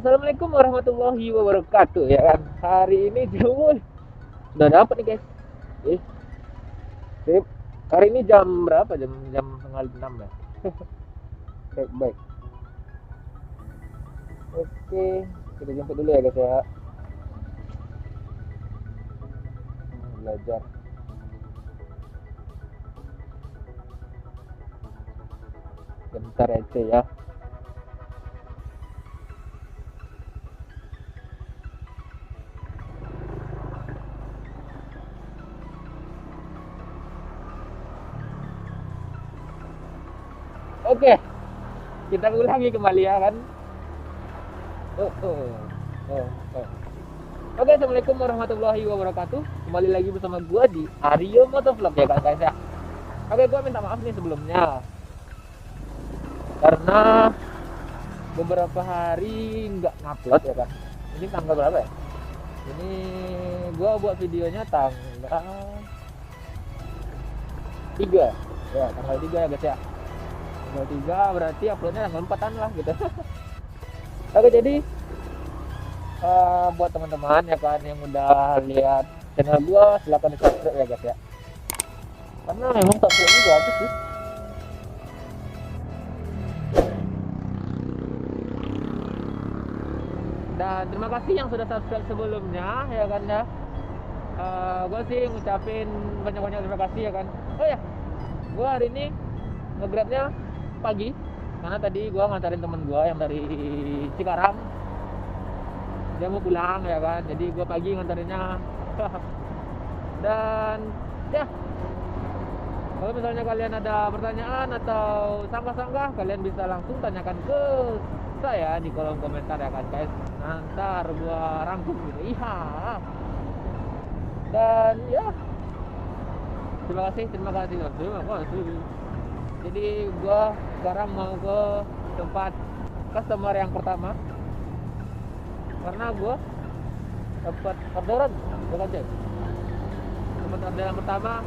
Assalamualaikum warahmatullahi wabarakatuh ya kan. Hari ini Jumul udah dapat nih guys. Eh, sip. Hari ini jam berapa? Jam jam setengah enam ya. Baik baik. Oke, kita jemput dulu ya guys ya. Belajar. Bentar aja ya. Oke, kita ulangi kembali ya kan. Oh, oh, oh, oh. Oke, assalamualaikum warahmatullahi wabarakatuh. Kembali lagi bersama gua di Aryo Motovlog ya kan guys ya. Oke, gua minta maaf nih sebelumnya karena beberapa hari nggak ngupload ya kan. Ini tanggal berapa ya? Ini gua buat videonya tanggal 3 ya, tanggal 3 ya guys ya. Tanggal 3 berarti uploadnya tanggal 4an lah gitu. Oke, jadi buat teman-teman ya kan yang udah lihat channel gua, silahkan di subscribe ya guys ya, karena memang subscribe juga gratis sih. Dan terima kasih yang sudah subscribe sebelumnya ya kan ya. Gue sih ngucapin banyak-banyak terima kasih ya kan. Oh ya, gue hari ini nge-grabnya pagi karena tadi gue ngantarin temen gue yang dari Cikarang, dia mau pulang ya kan, jadi gue pagi ngantarinnya. Dan ya, kalau misalnya kalian ada pertanyaan atau sanggah-sanggah, kalian bisa langsung tanyakan ke saya di kolom komentar ya kan guys. Ntar gue rangkum gitu. Iya. Dan ya, terima kasih. Jadi gua sekarang mau ke tempat customer yang pertama karena gua dapat orderan bukan cek. Dapat orderan pertama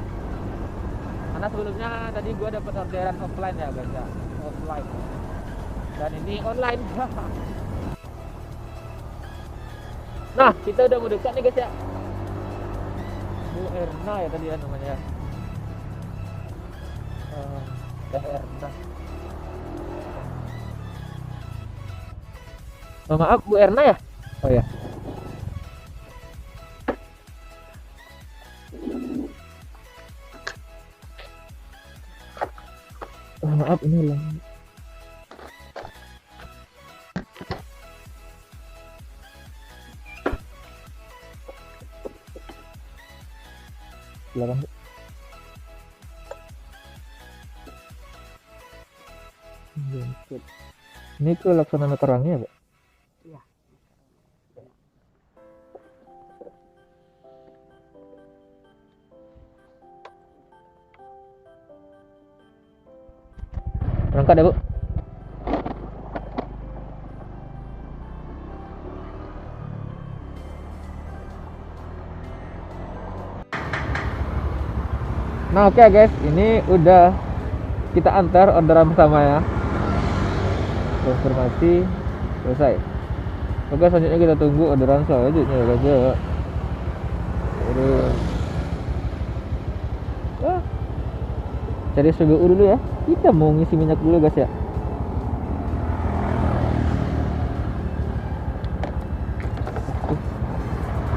karena sebelumnya tadi gua dapat orderan offline ya guys ya, offline. Dan ini online. Nah, kita udah mau dekat nih guys ya. Bu Erna ya tadi ya namanya. Erna. Oh, maaf Bu Erna ya? Oh ya. Oh, maaf ini lah. Silakan Bu. Ini ke Laksana Kerangnya, Pak? Iya. Berangkat ya, Bu? Nah, oke guys, ini udah kita antar orderan pertama ya. Konfirmasi selesai. Oke, selanjutnya kita tunggu orderan selanjutnya ya guys ya. Cari SPBU dulu ya. Kita mau ngisi minyak dulu guys ya.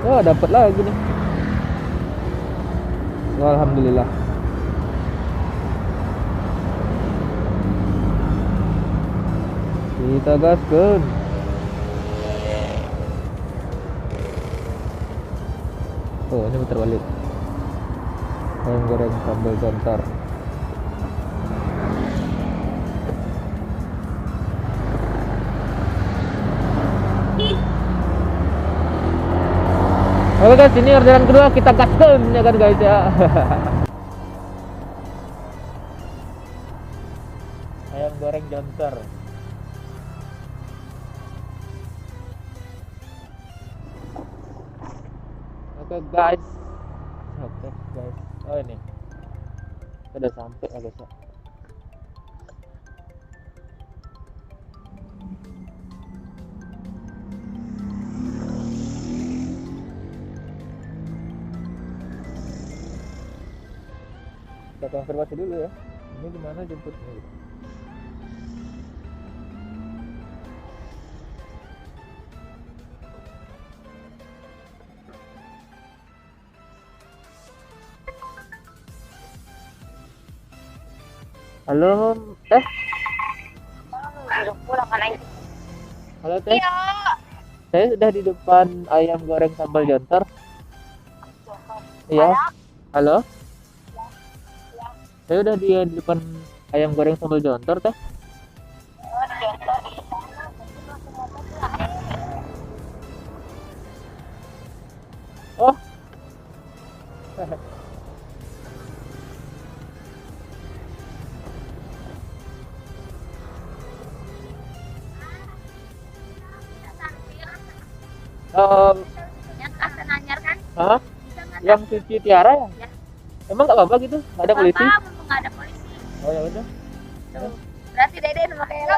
Oh, dapat lagi nih. Oh, alhamdulillah. Kita gaskan. Oh, ini putar balik. Ayam goreng sambal jontar. Oke guys, ini orderan kedua kita gaskan ya kan guys ya. Ayam goreng jontar. Oke guys. Oh ini. Udah sampai ya guys ya. kita konfirmasi dulu ya. Ini gimana jemputnya? Halo, Teh. Udah pulang kan Aing? Halo, Teh. Iya. Saya sudah di depan ayam goreng sambal jontor. Iya. Halo. Saya udah di depan ayam goreng sambal jontor, Teh. Oh. Yang kata nanyar kan? Hah? Bisa nggak Yang Cici Tiara ya? Ya. Emang nggak apa-apa gitu? Nggak ada polisi? Mumpung nggak ada polisi. Oh ya udah. Tuh. Berarti Dede sama kayak lo.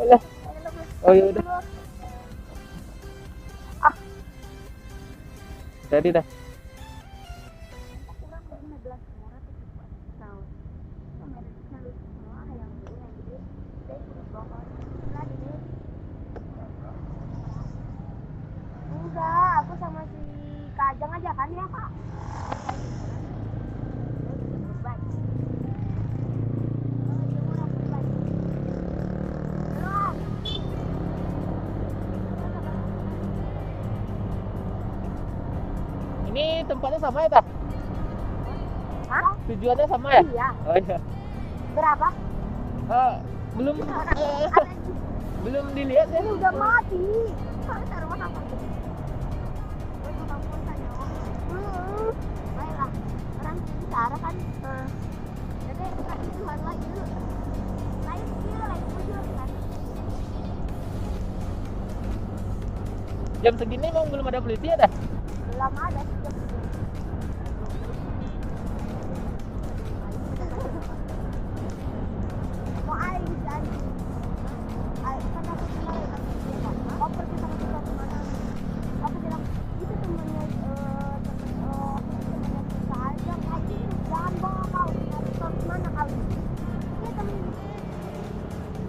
Udah. Oh ya udah. Jadi dah. Enggak, aku sama si Kajang aja kan ya kak. Ini tempatnya sama ya, Tak? Hah? Tujuannya sama ya? Iya. Oh iya. Berapa? Belum belum dilihat ya. Ini udah mati. Taruh rumah apa? Baiklah, orang bicara kan. Jadi kasih Tuhan lagi dulu. Lain kecil, lain kecil kan. Jam segini emang belum ada polisi ya, dah? Belum ada. Mau air jadi. Air kan aku kemarin kan dia kan. Oh pergi sama kita kemana? Aku bilang itu temennya temennya kita aja. Aji jangan bawa kau. Nanti kau kemana kau? Dia temennya.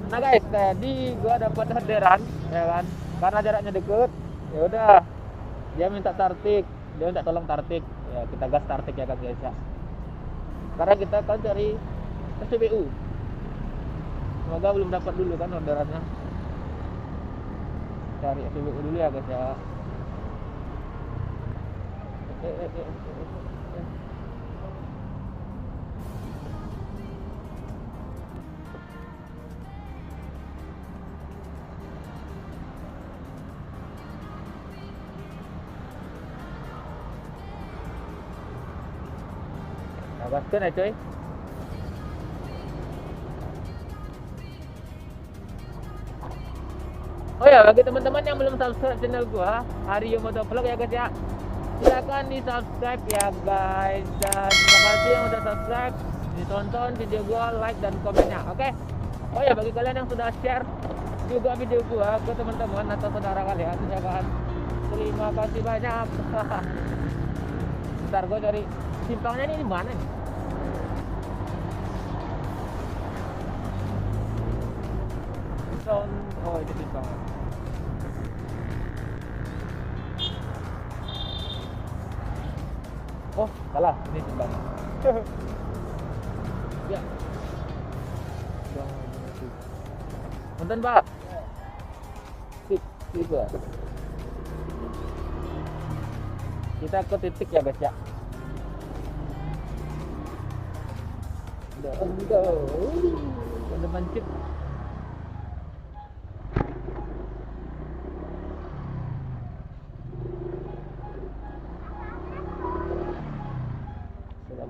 Nah guys, tadi gua dapat orderan, ya kan? Karena jaraknya deket, ya udah. Dia minta tartik, dia minta tolong tartik. Ya kita gas tartik ya kan guys ya. Karena kita kan cari SPBU. Semoga belum dapat dulu kan orderannya. Cari SPBU dulu ya guys ya. Gaskan ya coy. Oh ya, bagi teman-teman yang belum subscribe channel gua Aryo Motovlog ya guys ya, silakan di subscribe ya guys. Dan terima kasih yang udah subscribe, ditonton video gua, like dan komennya. Oke. Oh ya, bagi kalian yang sudah share juga video gua ke teman-teman atau saudara kalian ya kan, terima kasih banyak. Bentar gua cari simpangnya ini di mana nih? Oh ini simpang. Oh salah, ini simpang. Ya. Punten Pak. Sip, Pak. Kita ke titik ya guys ya. Ada pancit.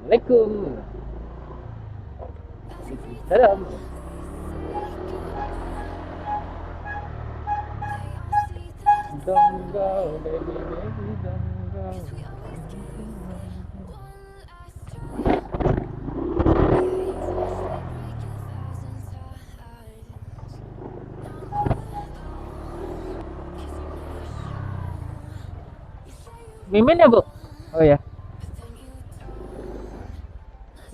Assalamualaikum. Salam. Don't go, baby, baby, don't go. Mimin ya, Bu? Oh ya.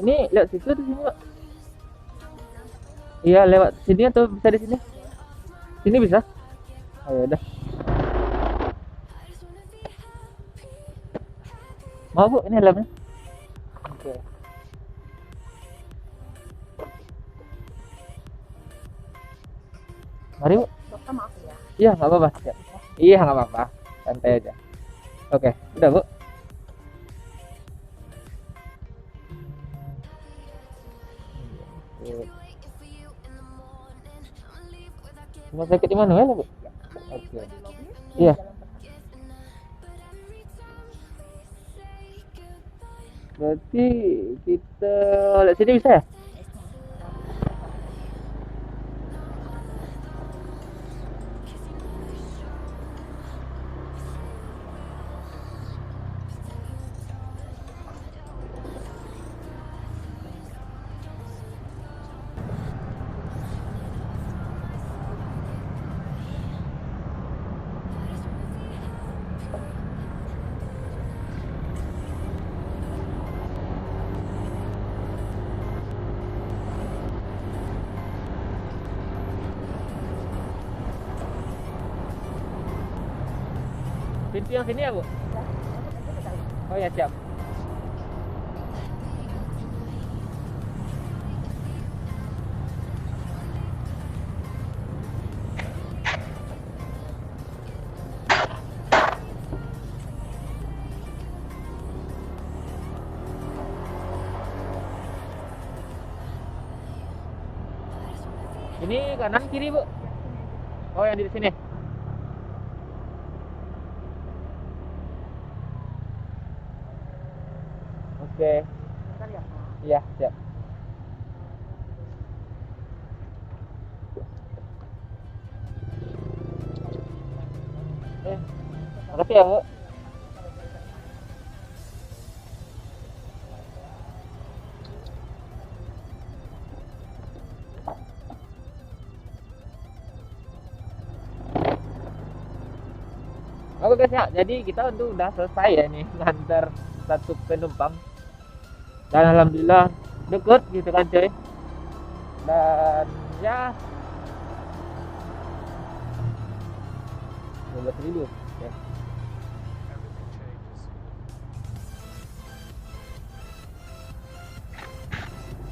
Ini lewat situ atau sini, Pak? Iya, lewat sini atau bisa di sini? Sini bisa? Oh ya udah. Mau Bu, ini helmnya. Oke. Mari Bu. Dokter maaf ya. Iya, nggak apa-apa. Siap. Iya, nggak apa-apa. Santai aja. Oke, udah Bu. Rumah sakit di mana ya, Bu? Oke. Iya. Berarti kita lihat sini bisa ya? Pintu yang sini ya, Bu? Oh ya, siap. Ini kanan kiri, Bu? Oh, yang di sini. Oke. Iya, siap. Makasih ya, Bu. Oke guys ya, jadi kita udah selesai ya nih ngantar satu penumpang. Dan alhamdulillah deket gitu kan coy. Dan ya 12.000. Oke.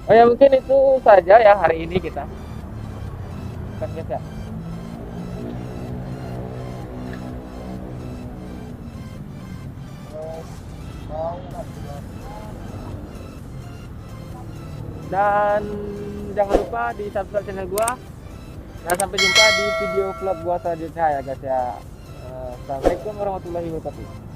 Oh ya, mungkin itu saja ya hari ini kita. Kan guys ya. Dan jangan lupa di subscribe channel gua. Dan sampai jumpa di video vlog gua selanjutnya ya guys ya. Assalamualaikum warahmatullahi wabarakatuh.